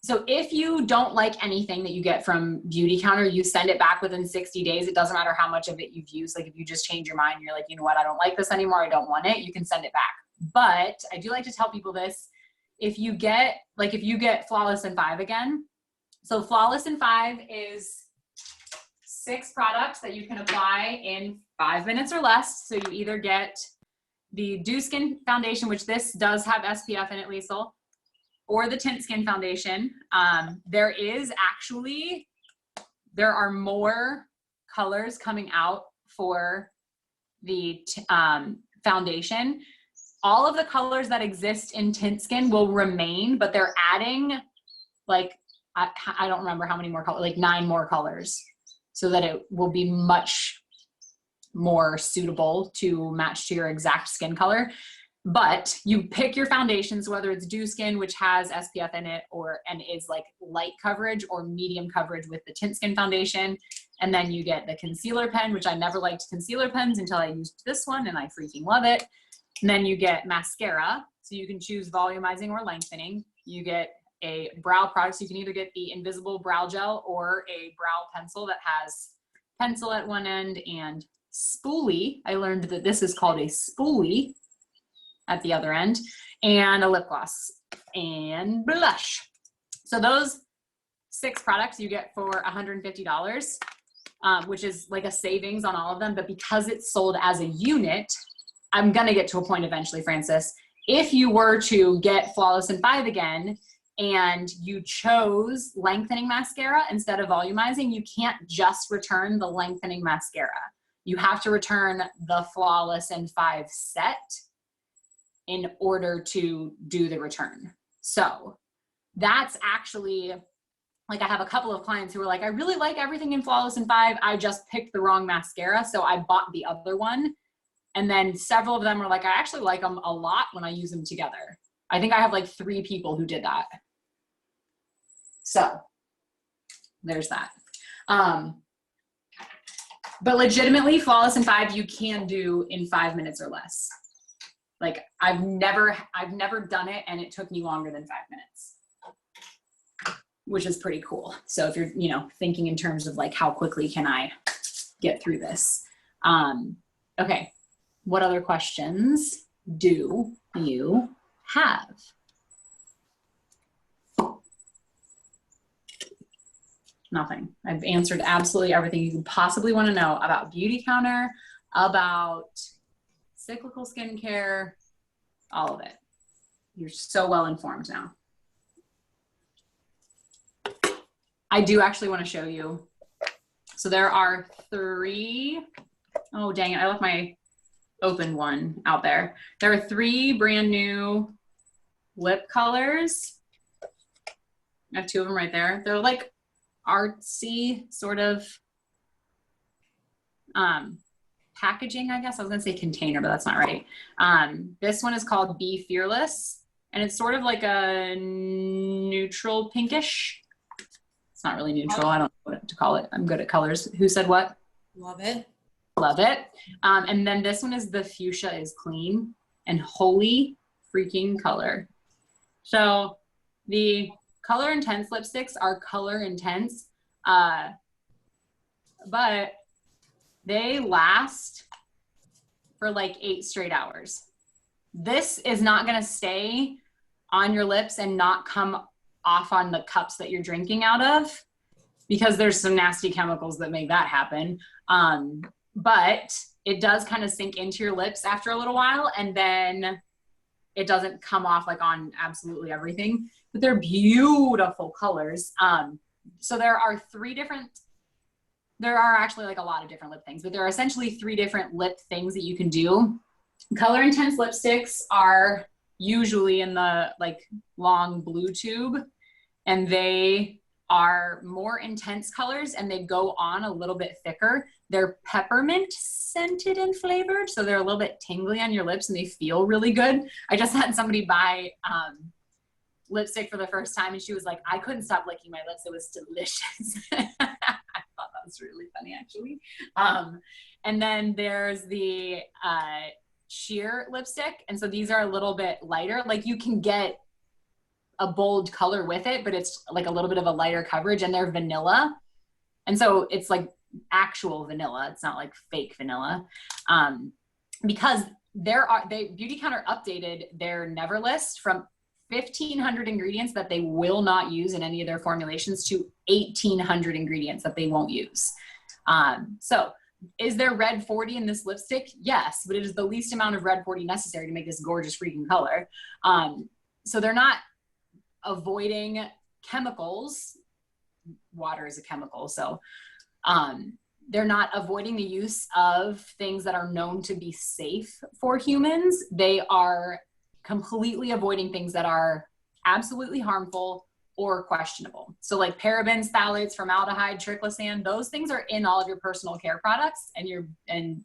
So if you don't like anything that you get from Beauty Counter, you send it back within 60 days. It doesn't matter how much of it you've used. Like, if you just change your mind, you're like, you know what, I don't like this anymore, I don't want it, you can send it back. But I do like to tell people this. If you get Flawless in 5 again, so Flawless in 5 is 6 products that you can apply in 5 minutes or less. So you either get the Dew Skin Foundation, which this does have SPF in it, Liesl, or the Tint Skin Foundation. There are more colors coming out for the foundation. All of the colors that exist in Tint Skin will remain, but they're adding I don't remember how many more colors, like 9 more colors, so that it will be much more suitable to match to your exact skin color. But you pick your foundations, whether it's Dew Skin, which has SPF in it, and is like light coverage, or medium coverage with the Tint Skin Foundation. And then you get the concealer pen, which I never liked concealer pens until I used this one, and I freaking love it. And then you get mascara, so you can choose volumizing or lengthening. You get a brow product, so you can either get the invisible brow gel or a brow pencil that has pencil at one end and spoolie. I learned that this is called a spoolie at the other end, and a lip gloss and blush. So those 6 products you get for $150, which is like a savings on all of them. But because it's sold as a unit, I'm gonna get to a point eventually, Francis, if you were to get Flawless in 5 again, and you chose lengthening mascara instead of volumizing, you can't just return the lengthening mascara. You have to return the Flawless in 5 set in order to do the return. So that's actually, like, I have a couple of clients who are like, I really like everything in Flawless in 5. I just picked the wrong mascara, so I bought the other one. And then several of them were like, I actually like them a lot when I use them together. I think I have like 3 people who did that. So there's that. But legitimately, Flawless in 5 you can do in 5 minutes or less. Like, I've never done it and it took me longer than 5 minutes, which is pretty cool. So if you're, you know, thinking in terms of like, how quickly can I get through this? Okay, what other questions do you have? Nothing. I've answered absolutely everything you could possibly want to know about Beauty Counter, about cyclical skincare, all of it. You're so well informed now. I do actually want to show you. So there are 3, oh dang it, I left my open one out there. There are 3 brand new lip colors. I have 2 of them right there. They're like artsy sort of packaging, I guess. I was gonna say container, but that's not right. This one is called Be Fearless, and it's sort of like a neutral pinkish. It's not really neutral. I don't know what to call it. I'm good at colors. Who said what? Love it. Love it. And then this one is the Fuchsia is Clean, and holy freaking color. So the Color Intense lipsticks are color intense, but they last for like 8 straight hours. This is not gonna stay on your lips and not come off on the cups that you're drinking out of, because there's some nasty chemicals that make that happen. But it does kind of sink into your lips after a little while, and then it doesn't come off like on absolutely everything, but they're beautiful colors. So there are actually like a lot of different lip things, but there are essentially 3 different lip things that you can do. Color Intense lipsticks are usually in the like long blue tube, and they are more intense colors and they go on a little bit thicker. They're peppermint scented and flavored, so they're a little bit tingly on your lips and they feel really good. I just had somebody buy lipstick for the first time and she was like, I couldn't stop licking my lips. It was delicious. I thought that was really funny, actually. And then there's the sheer lipstick. And so these are a little bit lighter. Like, you can get a bold color with it, but it's like a little bit of a lighter coverage, and they're vanilla. And so it's like actual vanilla. It's not like fake vanilla. Because Beauty Counter updated their Never list from 1,500 ingredients that they will not use in any of their formulations to 1,800 ingredients that they won't use. So is there red 40 in this lipstick? Yes, but it is the least amount of red 40 necessary to make this gorgeous freaking color. So they're not avoiding chemicals. Water is a chemical, so they're not avoiding the use of things that are known to be safe for humans. They are completely avoiding things that are absolutely harmful or questionable. So like parabens, phthalates, formaldehyde, triclosan, those things are in all of your personal care products, and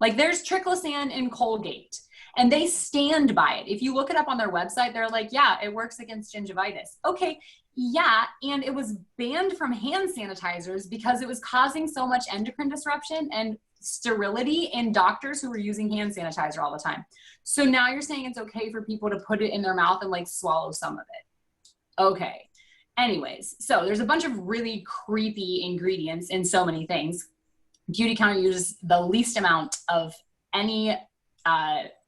like there's triclosan in Colgate, and they stand by it. If you look it up on their website, they're like, yeah, it works against gingivitis. Okay, yeah, and it was banned from hand sanitizers because it was causing so much endocrine disruption and sterility in doctors who were using hand sanitizer all the time. So now you're saying it's okay for people to put it in their mouth and like swallow some of it. Okay. Anyways, so there's a bunch of really creepy ingredients in so many things. Beauty Counter uses the least amount of any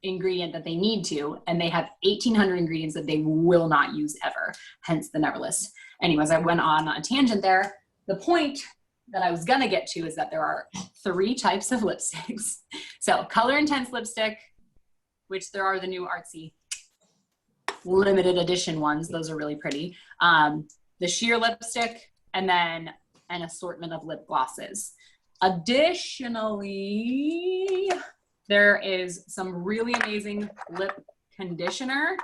ingredient that they need to, and they have 1,800 ingredients that they will not use ever, hence the Never list. Anyways, I went on a tangent there. The point that I was gonna get to is that there are 3 types of lipsticks. So Color Intense lipstick, which there are the new artsy limited edition ones. Those are really pretty. The sheer lipstick, and then an assortment of lip glosses. Additionally, there is some really amazing lip conditioner,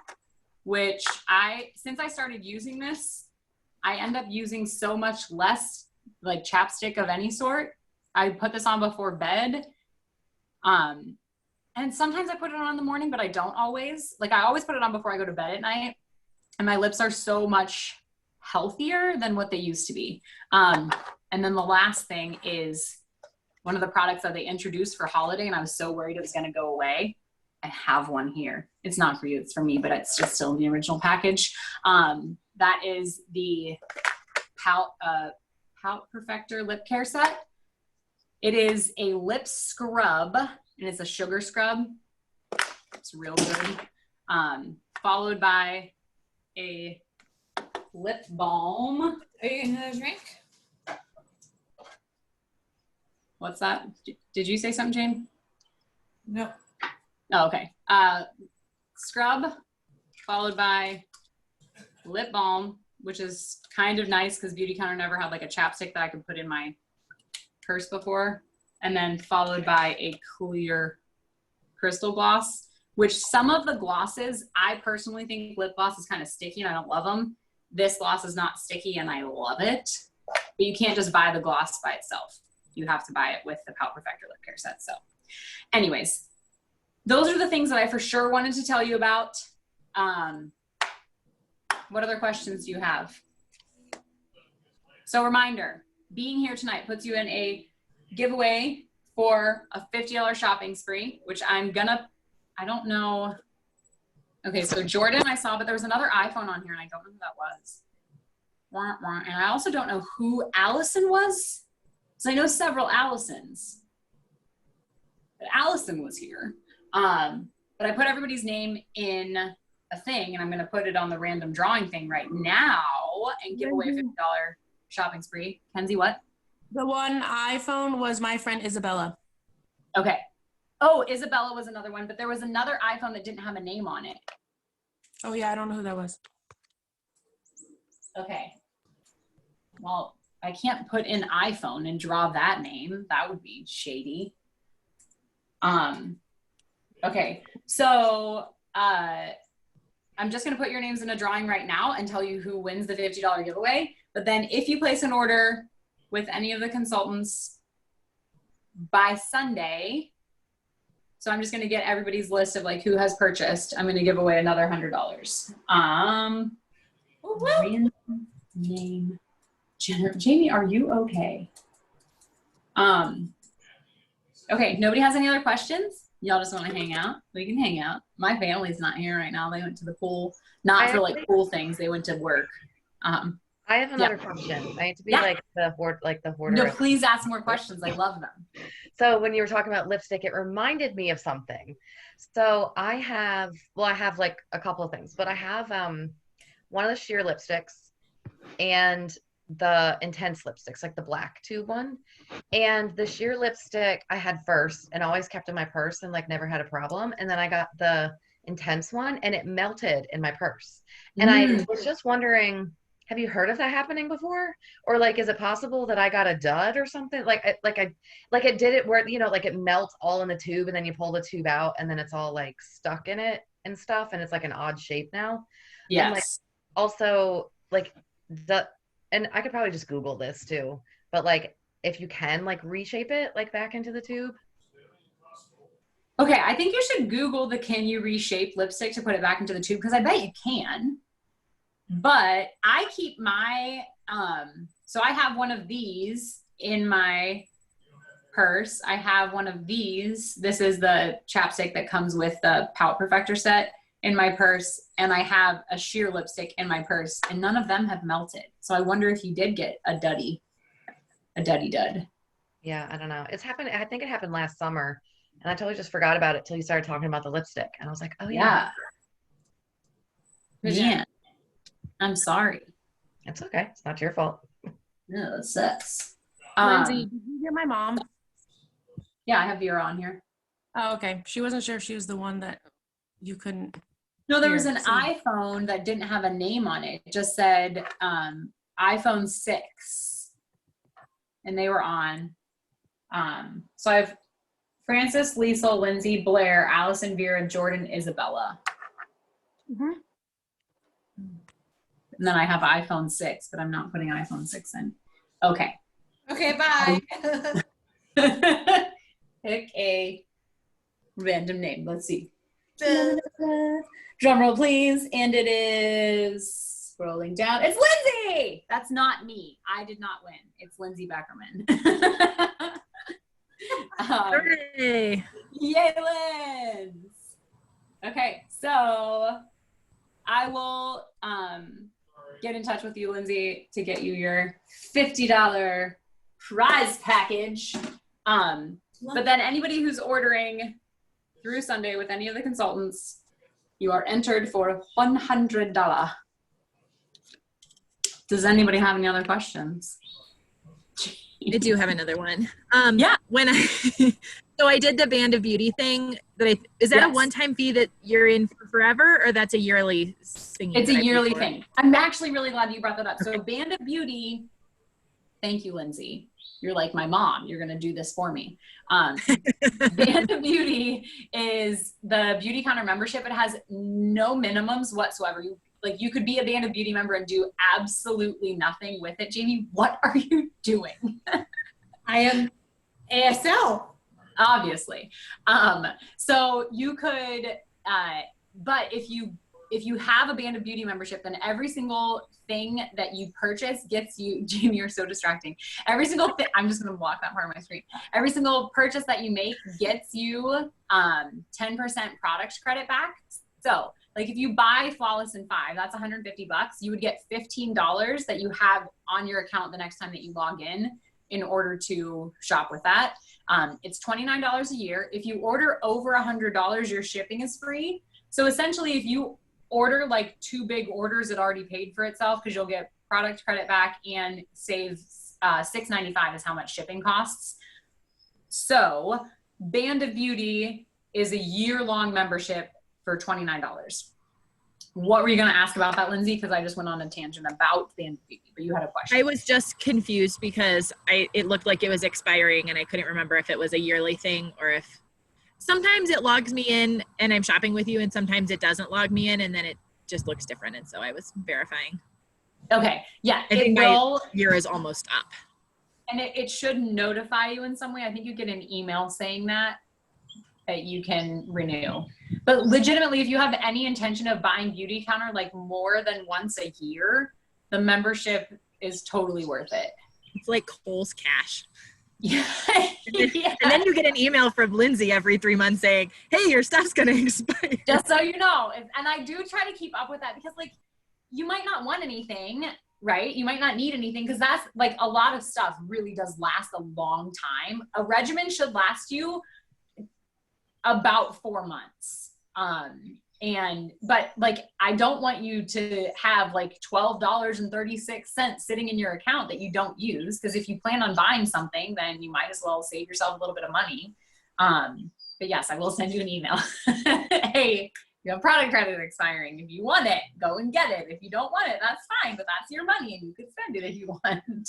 which since I started using this, I end up using so much less like chapstick of any sort. I put this on before bed. And sometimes I put it on in the morning, but I don't always. Like I always put it on before I go to bed at night. And my lips are so much healthier than what they used to be. And then the last thing is one of the products that they introduced for holiday, and I was so worried it was going to go away. I have one here. It's not for you, it's for me, but it's just still in the original package. That is the Pout Perfector Lip Care Set. It is a lip scrub, and it's a sugar scrub. It's real good. Followed by a lip balm. Are you gonna have a drink? What's that? Did you say something, Jane? No. Oh, okay. Scrub, followed by lip balm, which is kind of nice because Beauty Counter never had like a chapstick that I could put in my purse before. And then followed by a clear crystal gloss, which some of the glosses, I personally think lip gloss is kind of sticky and I don't love them. This gloss is not sticky and I love it. But you can't just buy the gloss by itself. You have to buy it with the Pout Perfector Lip Care Set. So anyways, those are the things that I for sure wanted to tell you about. What other questions do you have? So reminder, being here tonight puts you in a giveaway for a $50 shopping spree, which I don't know. Okay, so Jordan I saw, but there was another iPhone on here and I don't know who that was. And I also don't know who Allison was. So I know several Allisons, but Allison was here. But I put everybody's name in a thing and I'm going to put it on the random drawing thing right now and give away a $50 shopping spree. Kenzie, what? The one iPhone was my friend Isabella. Okay. Oh, Isabella was another one, but there was another iPhone that didn't have a name on it. Oh yeah, I don't know who that was. Okay. Well, I can't put in iPhone and draw that name. That would be shady. Okay, so I'm just gonna put your names in a drawing right now and tell you who wins the $50 giveaway. But then if you place an order with any of the consultants by Sunday, so I'm just gonna get everybody's list of like who has purchased, I'm gonna give away another $100. Random name. Jamie, are you okay? Okay, nobody has any other questions? Y'all just want to hang out? We can hang out. My family's not here right now. They went to the pool, not for like pool things. They went to work. I have another question. I need to be like the hoarder. No, please ask more questions. I love them. So when you were talking about lipstick, it reminded me of something. So I have like a couple of things, but I have one of the sheer lipsticks and the intense lipsticks, like the black tube one. And the sheer lipstick I had first and always kept in my purse and like never had a problem. And then I got the intense one and it melted in my purse. And I was just wondering, have you heard of that happening before? Or like, is it possible that I got a dud or something? Like it did it where, you know, like it melts all in the tube and then you pull the tube out and then it's all like stuck in it and stuff. And it's like an odd shape now. Yes. And like, also like and I could probably just Google this too, but like if you can like reshape it like back into the tube. Okay, I think you should Google the can you reshape lipstick to put it back into the tube, because I bet you can. But I keep my, so I have one of these in my purse. I have one of these. This is the chapstick that comes with the Pout Perfector set in my purse. And I have a sheer lipstick in my purse and none of them have melted. So I wonder if you did get a duddy dud. Yeah, I don't know. It's happened. I think it happened last summer and I totally just forgot about it till you started talking about the lipstick. And I was like, oh yeah. Yeah. I'm sorry. It's okay. It's not your fault. No, it sucks. Lindsay, did you hear my mom? Yeah, I have Vera on here. Oh, okay. She wasn't sure if she was the one that you couldn't No, there was Here, an see. iPhone that didn't have a name on it. It just said iPhone 6. And they were on. So I have Francis, Liesel, Lindsay, Blair, Allison, Vera, Jordan, Isabella. Mhm. And then I have iPhone 6, but I'm not putting iPhone 6 in. Okay. Okay, bye. Pick a random name. Let's see. Drum roll, please. And it is scrolling down. It's Lindsay. That's not me. I did not win. It's Lindsay Beckerman. Hooray. Yay, Linz. Okay, so I will get in touch with you, Lindsay, to get you your $50 prize package. But then anybody who's ordering through Sunday with any of the consultants, you are entered for $100. Does anybody have any other questions? I do have another one. Yeah. When so I did the Band of Beauty thing. Is that Yes. a one-time fee that you're in for forever, or that's a yearly thing? It's that I a pay yearly for? thing. I'm actually really glad you brought that up. So Band of Beauty, thank you, Lindsay. You're like my mom. You're going to do this for me. Band of Beauty is the beauty counter membership. It has no minimums whatsoever. You could be a Band of Beauty member and do absolutely nothing with it. Jamie, what are you doing? I am ASL. Obviously. So you could, but if you have a Band of Beauty membership, then every single thing that you purchase gets you, Jamie, you're so distracting. Every single thing, I'm just going to block that part of my screen. Every single purchase that you make gets you 10% product credit back. So like if you buy Flawless in 5, that's $150. You would get $15 that you have on your account the next time that you log in order to shop with that. It's $29 a year. If you order over $100, your shipping is free. So essentially if you order like 2 big orders, it already paid for itself because you'll get product credit back and save $6.95 is how much shipping costs. So Band of Beauty is a year-long membership for $29. What were you going to ask about that, Lindsay? Because I just went on a tangent about Band of Beauty, but you had a question. I was just confused because it looked like it was expiring and I couldn't remember if it was a yearly thing or if sometimes it logs me in and I'm shopping with you and sometimes it doesn't log me in and then it just looks different. And so I was verifying. Okay. Yeah. I think my year is almost up. And it should notify you in some way. I think you get an email saying that you can renew. But legitimately, if you have any intention of buying Beauty Counter like more than once a year, the membership is totally worth it. It's like Kohl's Cash. Yeah. And then you get an email from Lindsay every 3 months saying, hey, your stuff's going to expire. Just so you know. And I do try to keep up with that because like you might not want anything, right? You might not need anything because that's like a lot of stuff really does last a long time. A regimen should last you about 4 months. But like, I don't want you to have like $12.36 sitting in your account that you don't use. Cause if you plan on buying something, then you might as well save yourself a little bit of money. But yes, I will send you an email. Hey, you have product credit expiring. If you want it, go and get it. If you don't want it, that's fine, but that's your money and you can spend it if you want.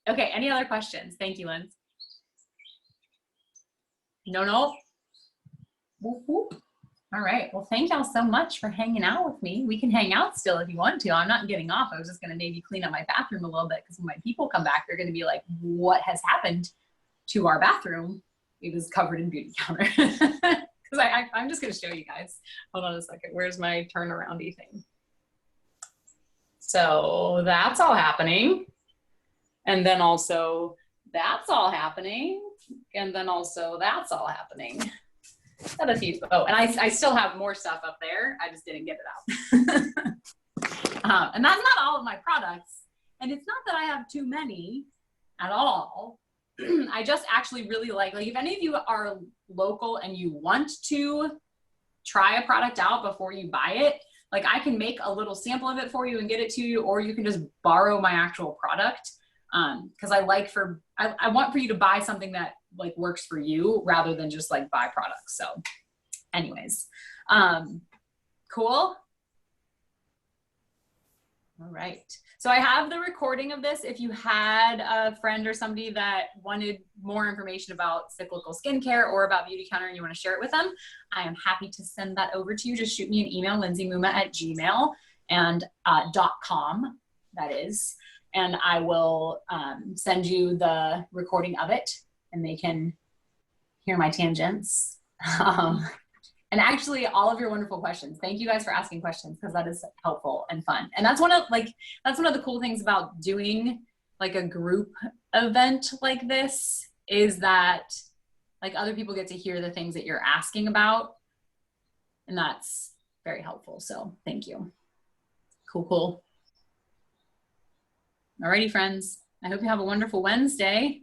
Okay. Any other questions? Thank you, Linz. No. Whoop, whoop. All right. Well, thank y'all so much for hanging out with me. We can hang out still if you want to. I'm not getting off. I was just going to maybe clean up my bathroom a little bit because when my people come back, they're going to be like, what has happened to our bathroom? It was covered in Beauty Counter. Because I'm just going to show you guys. Hold on a second. Where's my turnaroundy thing? So that's all happening. And then also that's all happening. And then also that's all happening. Got a few. Oh, and I still have more stuff up there. I just didn't get it out. And that's not all of my products. And it's not that I have too many at all. I just actually really like if any of you are local and you want to try a product out before you buy it, like I can make a little sample of it for you and get it to you, or you can just borrow my actual product. Cause I want for you to buy something that like works for you rather than just like buy products. So anyways, Cool. All right. So I have the recording of this. If you had a friend or somebody that wanted more information about cyclical skincare or about Beauty Counter and you want to share it with them, I am happy to send that over to you. Just shoot me an email, lindsaymuma@gmail.com, and .com, that is, and I will send you the recording of it, and they can hear my tangents. And actually all of your wonderful questions. Thank you guys for asking questions, because that is helpful and fun. And that's one of the cool things about doing like a group event like this, is that like other people get to hear the things that you're asking about. And that's very helpful. So thank you. Cool. Alrighty, friends. I hope you have a wonderful Wednesday.